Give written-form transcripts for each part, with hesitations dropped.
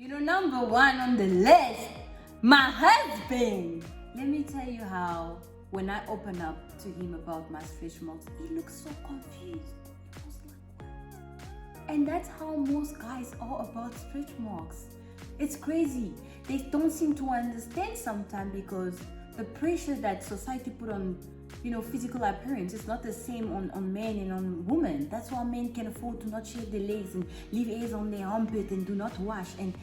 Number one on the list, my husband. Let me tell you how, when I open up to him about my stretch marks, he looks so confused. He was like, what? And that's how most guys are about stretch marks. It's crazy. They don't seem to understand sometimes, because the pressure that society put on physical appearance is not the same on men and on women. That's why men can afford to not shave their legs and leave hairs on their armpit and do not wash. And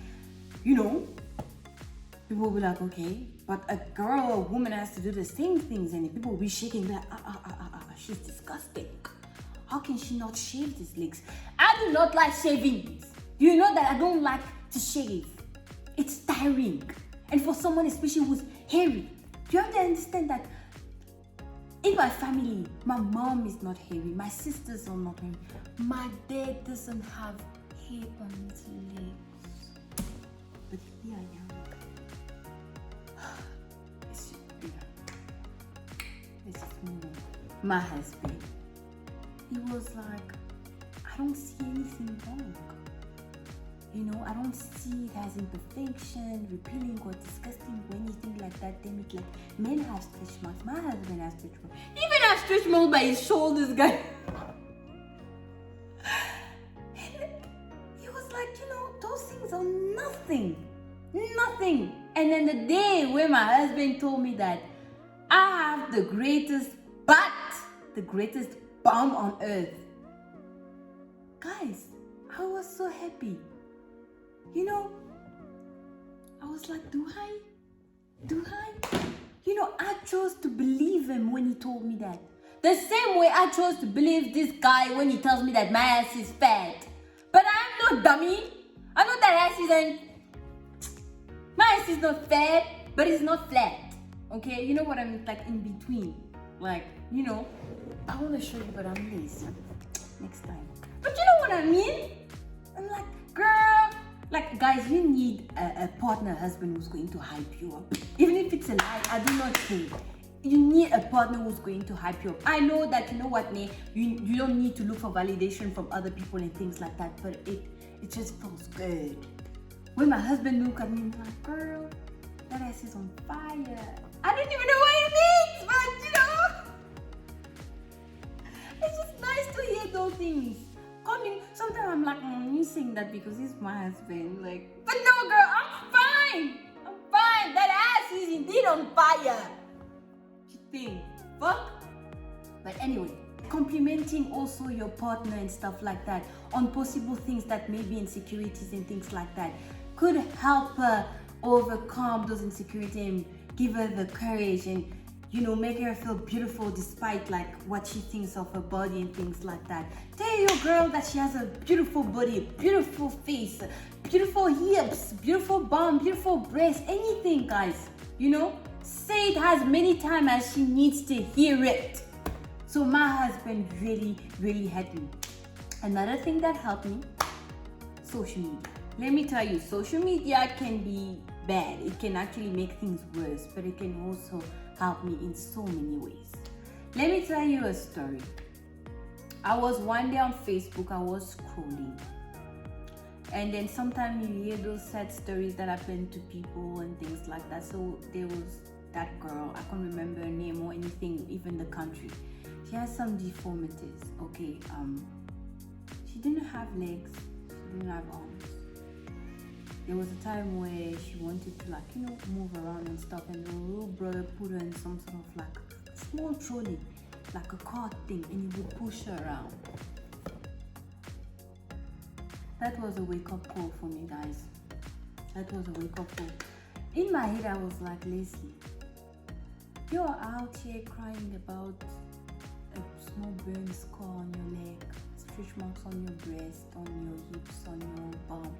people will be like, okay, but a girl or woman has to do the same things, and people will be shaking like, she's disgusting. How can she not shave these legs? I do not like shaving. You know that I don't like to shave. It's tiring. And for someone especially who's hairy, you have to understand that in my family, my mom is not hairy, my sisters are not hairy, my dad doesn't have hair on his legs. But here I am. This is me. My husband. He was like, I don't see anything wrong. I don't see it as imperfection, repelling, or disgusting or anything like that. Then it's like, men have stretch marks. My husband has stretch marks. He even has stretch marks by his shoulders, guys. He was like, those things are nothing. Nothing. And then the day when my husband told me that I have the greatest butt, the greatest bum on earth. Guys, I was so happy. I was like, do I? I chose to believe him when he told me that. The same way I chose to believe this guy when he tells me that my ass is fat. But I'm no dummy. I know that ass isn't... My ass is not fat, but it's not flat. Okay? You know what I mean? Like in between. Like, I want to show you, but I'm lazy. Next time. But you know what I mean? I'm like, girl... Like, guys, you need a partner, husband who's going to hype you up. Even if it's a lie, I do not care. You need a partner who's going to hype you up. I know that, you don't need to look for validation from other people and things like that, but it just feels good. When my husband looked at me, he's like, girl, that ass is on fire. I don't even know what it means, but it's just nice to hear those things. Sometimes I'm like, you saying that because he's my husband. Like, but no, girl, I'm fine. That ass is indeed on fire. You think? Fuck. But anyway, complimenting also your partner and stuff like that on possible things that may be insecurities and things like that could help her overcome those insecurities and give her the courage and make her feel beautiful despite like what she thinks of her body and things like that. Tell your girl that she has a beautiful body, a beautiful face, beautiful hips, beautiful bum, beautiful breasts, anything, guys. Say it as many times as she needs to hear it. So my husband really, really helped me. Another thing that helped me, social media. Let me tell you, social media can be bad. It can actually make things worse, but it can also help me in so many ways. Let me tell you a story. I was one day on Facebook, I was scrolling. And then sometimes you hear those sad stories that happen to people and things like that. So there was that girl, I can't remember her name or anything, even the country. She has some deformities, okay? She didn't have legs, she didn't have arms. There was a time where she wanted to move around and stuff, and the little brother put her in some sort of like a small trolley, like a cart thing, and he would push her around. That was a wake-up call for me, guys. That was a wake-up call. In my head, I was like, Leslie, you're out here crying about a small burn scar on your leg, stretch marks on your breast, on your hips, on your bum.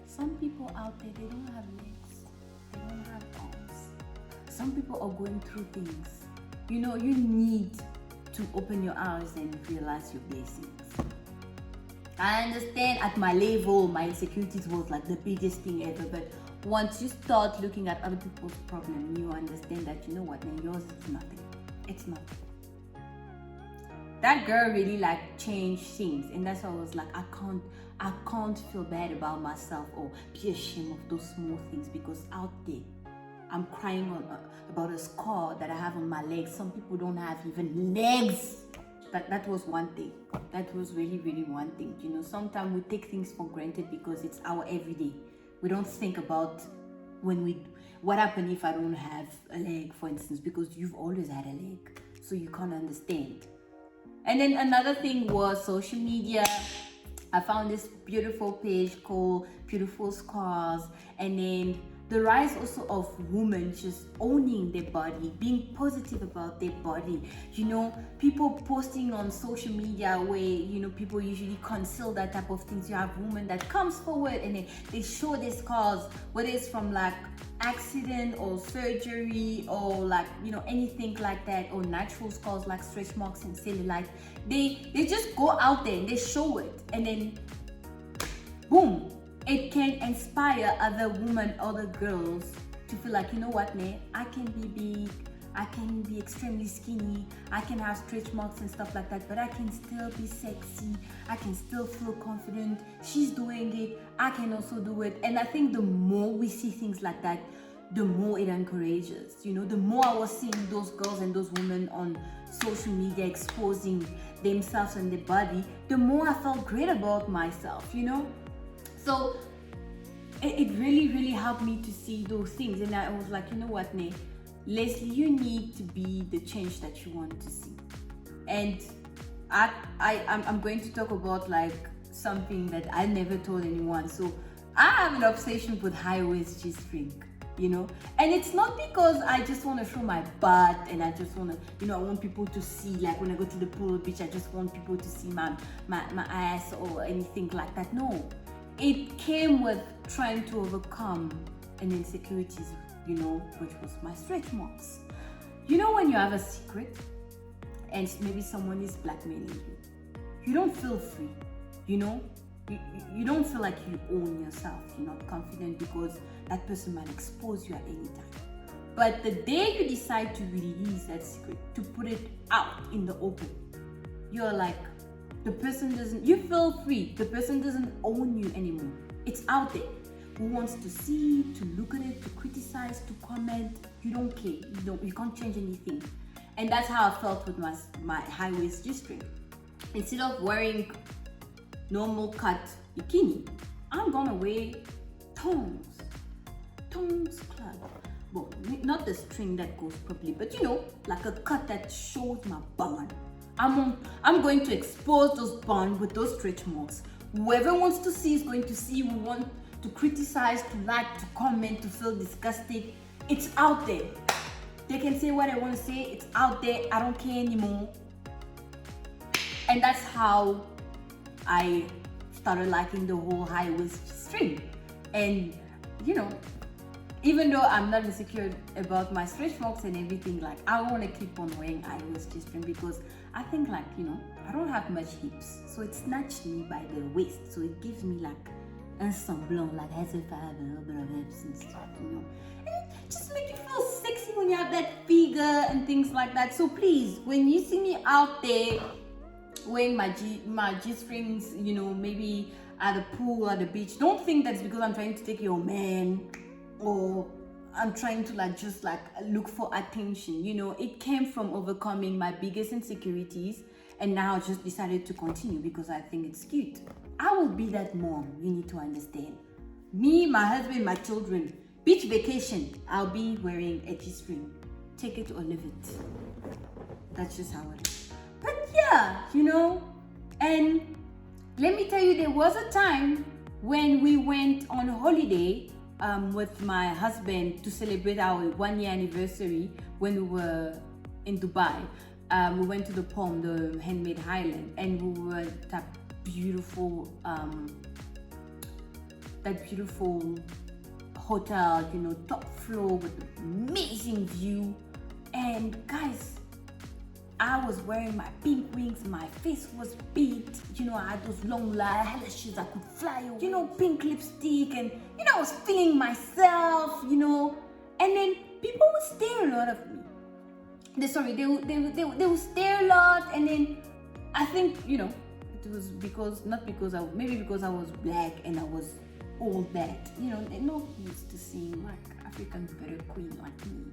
Some people out there, they don't have legs, they don't have arms. Some people are going through things. You need to open your eyes and realize your blessings. I understand at my level, my insecurities was like the biggest thing ever, but once you start looking at other people's problem, you understand that, man, yours is nothing. It's nothing. that girl really like changed things, and that's why I was like, I can't feel bad about myself or be ashamed of those small things, because out there I'm crying about a scar that I have on my legs. Some people don't have even legs. That was one thing. That was really, really one thing. You know, sometimes we take things for granted because it's our everyday. We don't think about what happened if I don't have a leg, for instance, because you've always had a leg, so you can't understand. And then another thing was social media. I found this beautiful page called Beautiful Scars, and then the rise also of women just owning their body, being positive about their body. You know, people posting on social media where, you know, people usually conceal that type of things. You have women that comes forward and they show their scars, whether it's from like accident or surgery or like, you know, anything like that, or natural scars like stretch marks and cellulite. They just go out there and they show it, and then boom, it can inspire other women, other girls to feel like, you know what, I can be big, I can be extremely skinny, I can have stretch marks and stuff like that, but I can still be sexy, I can still feel confident. She's doing it, I can also do it. And I think the more we see things like that, the more it encourages. You know, the more I was seeing those girls and those women on social media exposing themselves and their body, the more I felt great about myself, you know. So it really, really helped me to see those things. And I was like, you know what, Leslie, you need to be the change that you want to see. And I'm going to talk about like something that I never told anyone. So I have an obsession with high-waist G-string, you know. And it's not because I just want to show my butt and I just want to, you know, I want people to see, like when I go to the pool beach, I just want people to see my ass or anything like that. No. It came with trying to overcome an insecurities, you know, which was my stretch marks. You know, when you have a secret and maybe someone is blackmailing you, you don't feel free, you know? You don't feel like you own yourself. You're not confident because that person might expose you at any time. But the day you decide to release that secret, to put it out in the open, you're like, the person doesn't, you feel free. The person doesn't own you anymore. It's out there. Who wants to see, to look at it, to criticize, to comment? You don't care. You can't change anything. And that's how I felt with my high-waist G-string. Instead of wearing normal cut bikini, I'm gonna wear tones club. Well, not the string that goes properly, but you know, like a cut that shows my bun. I'm going to expose those buns with those stretch marks. Whoever wants to see is going to see. Who want to criticize, to like, to comment, to feel disgusted, it's out there. They can say what I want to say. It's out there. I don't care anymore. And that's how I started liking the whole high-waist string. And you know, even though I'm not insecure about my stretch marks and everything, like I want to keep on wearing high-waist G-string because I think, like, you know, I don't have much hips, so it snatched me by the waist, so it gives me like un semblant, like as if I have a little bit of hips and stuff, you know. And it just makes you feel sexy when you have that figure and things like that. So please, when you see me out there wearing my G-strings, you know, maybe at the pool or the beach, don't think that's because I'm trying to take your man or I'm trying to like just like look for attention. You know, it came from overcoming my biggest insecurities, and now I just decided to continue because I think it's cute. I will be that mom, you need to understand. Me, my husband, my children, beach vacation, I'll be wearing a G-string. Take it or leave it. That's just how it is. But yeah, you know, and let me tell you, there was a time when we went on holiday with my husband to celebrate our 1-year anniversary when we were in Dubai. We went to the Palm, the handmade island, and we were at that beautiful hotel, you know, top floor with amazing view. And guys, I was wearing my pink wings, my face was beat, you know, I had those long eyelashes, I could fly away, you know, pink lipstick, and you know, I was feeling myself, you know. And then people would stare a lot of me. They would stare a lot, and then I think, you know, it was because, not because maybe because I was black and I was all that, you know, they're not used to seeing like African better queen like me,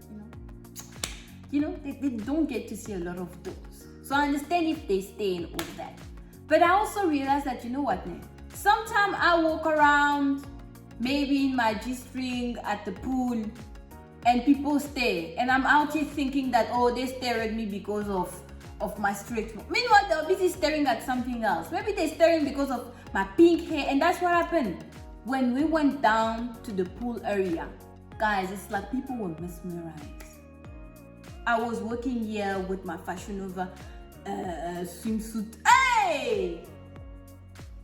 you know, they don't get to see a lot of those. So I understand if they stay and all that. But I also realized that, you know what, man, sometimes I walk around maybe in my G-string at the pool and people stare, and I'm out here thinking that, oh, they stare at me because of my straight. Meanwhile, they're busy staring at something else. Maybe they're staring because of my pink hair. And that's what happened when we went down to the pool area. Guys, it's like people were mesmerized. I was working here with my Fashion Nova swimsuit. Hey!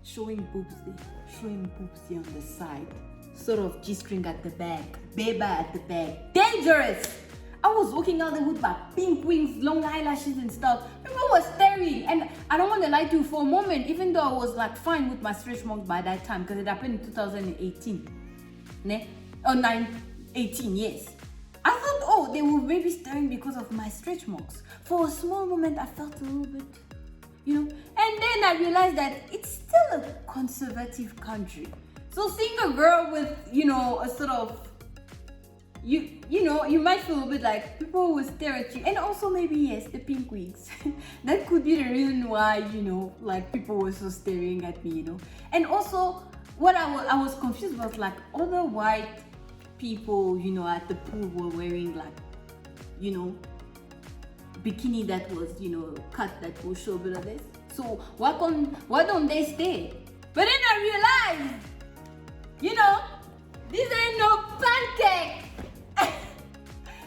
Showing boobs there, showing boobs here on the side. Sort of G-string at the back, baby at the back. Dangerous! I was walking out there with my pink wings, long eyelashes and stuff. People were staring, and I don't want to lie to you, for a moment, even though I was like fine with my stretch marks by that time, because it happened in 2018, ne? Oh, 18 years. I thought, oh, they were maybe staring because of my stretch marks. For a small moment, I felt a little bit, you know. And then I realized that it's still a conservative country. So seeing a girl with, you know, a sort of, you know, you might feel a bit like people will stare at you. And also maybe, yes, the pink wigs. That could be the reason why, you know, like people were so staring at me, you know. And also, what I was confused about, like other white people, you know, at the pool were wearing like, you know, bikini that was, you know, cut that will show a bit of this. So why don't they stay? But then I realized, you know, this ain't no pancake.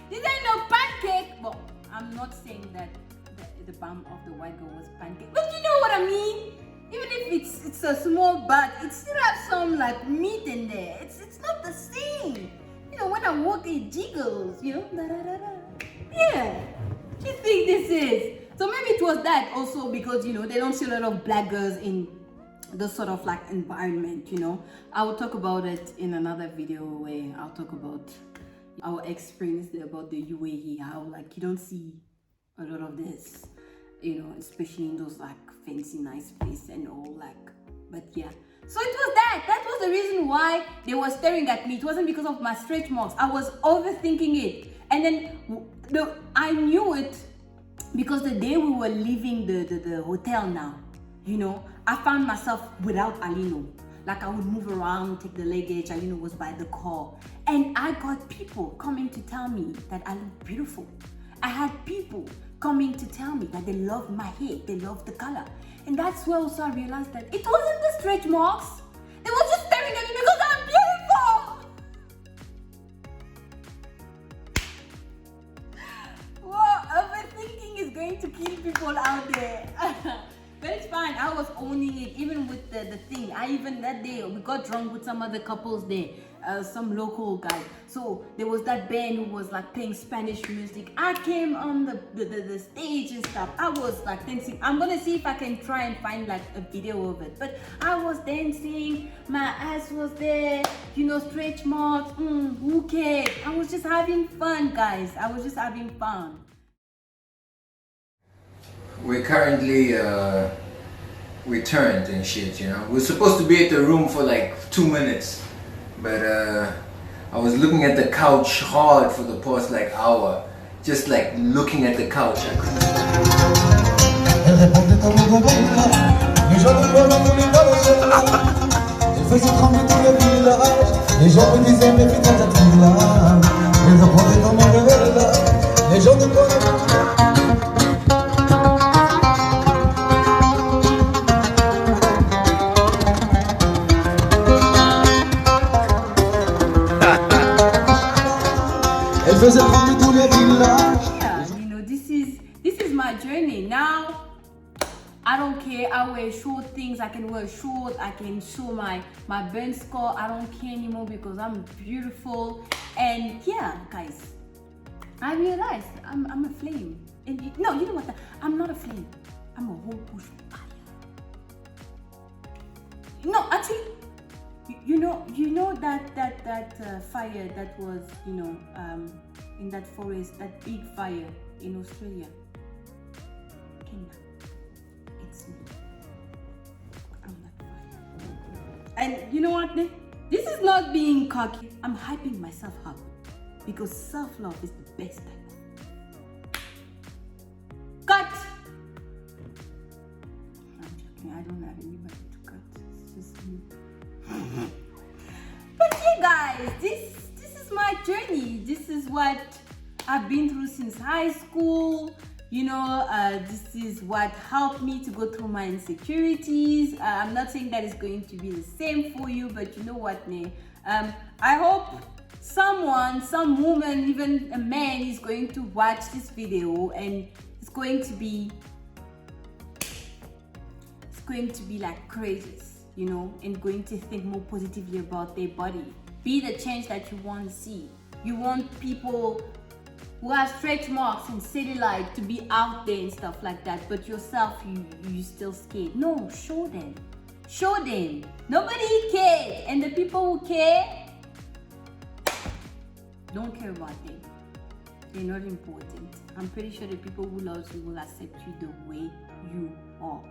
This ain't no pancake. Well, I'm not saying that the bum of the white girl was pancake, but you know what I mean. Even if it's a small butt, it still has some like meat in there. It's not the same. You know, when I walk, it jiggles. You know, da da da da. Yeah. What do you think this is? So maybe it was that also because, you know, they don't see a lot of black girls in this sort of like environment, you know. I will talk about it in another video where I'll talk about our experience about the UAE, how like you don't see a lot of this, you know, especially in those like fancy nice places and all, like, but yeah. So it was that was the reason why they were staring at me. It wasn't because of my stretch marks. I was overthinking it. And then I knew it because the day we were leaving the hotel now, you know, I found myself without Alino. Like I would move around, take the luggage, Alino was by the car. And I got people coming to tell me that I look beautiful. I had people coming to tell me that they love my hair, they love the color. And that's where also I realized that it wasn't the stretch marks. They were just staring at me because I'm beautiful. Whoa, overthinking is going to kill people out there. But it's fine, I was owning it, even with the thing. That day, we got drunk with some other couples there, some local guys. So there was that band who was like playing Spanish music. I came on the stage and stuff. I was like dancing. I'm gonna see if I can try and find like a video of it. But I was dancing, my ass was there, you know, stretch marks, who cares? I was just having fun, guys. I was just having fun. We're currently returned and shit, you know. We're supposed to be at the room for like 2 minutes, but I was looking at the couch hard for the past like hour, just like looking at the couch. I Yeah, you know, this is my journey. Now I don't care. I wear short things. I can wear short. I can show my burn scar. I don't care anymore because I'm beautiful. And yeah, guys, I realized I'm a flame. And no, you know what? I'm not a flame. I'm a whole bush fire. No, actually, you know that fire that was, you know, in that forest, that big fire in Australia. Kenya. It's me. And you know what? This is not being cocky. I'm hyping myself up because self-love is the best type. Cut! I'm joking. I don't have anybody to cut. It's just me. But yeah, guys, this is my journey. This is what I've been through since high school. You know, this is what helped me to go through my insecurities. I'm not saying that it's going to be the same for you, but you know what, I hope someone, some woman, even a man is going to watch this video and it's going to be like courageous, you know, and going to think more positively about their body. Be the change that you want to see. You want people who have stretch marks and cellulite to be out there and stuff like that, but yourself, you still scared. No, show them. Show them. Nobody cares, and the people who care don't care about them. They're not important. I'm pretty sure the people who love you will accept you the way you are.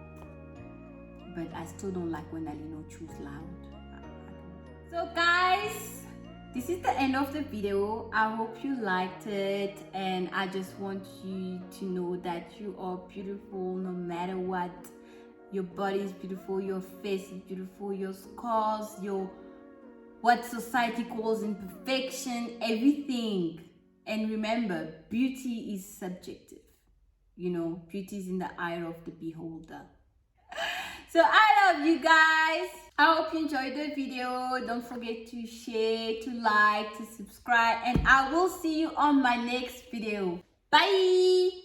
But I still don't like when Alino choose loud. So guys, this is the end of the video. I hope you liked it, and I just want you to know that you are beautiful no matter what. Your body is beautiful, your face is beautiful, your scars, your what society calls imperfection, everything. And remember, beauty is subjective. You know, beauty is in the eye of the beholder. So I love you guys. I hope you enjoyed the video. Don't forget to share, to like, to subscribe, and I will see you on my next video. Bye.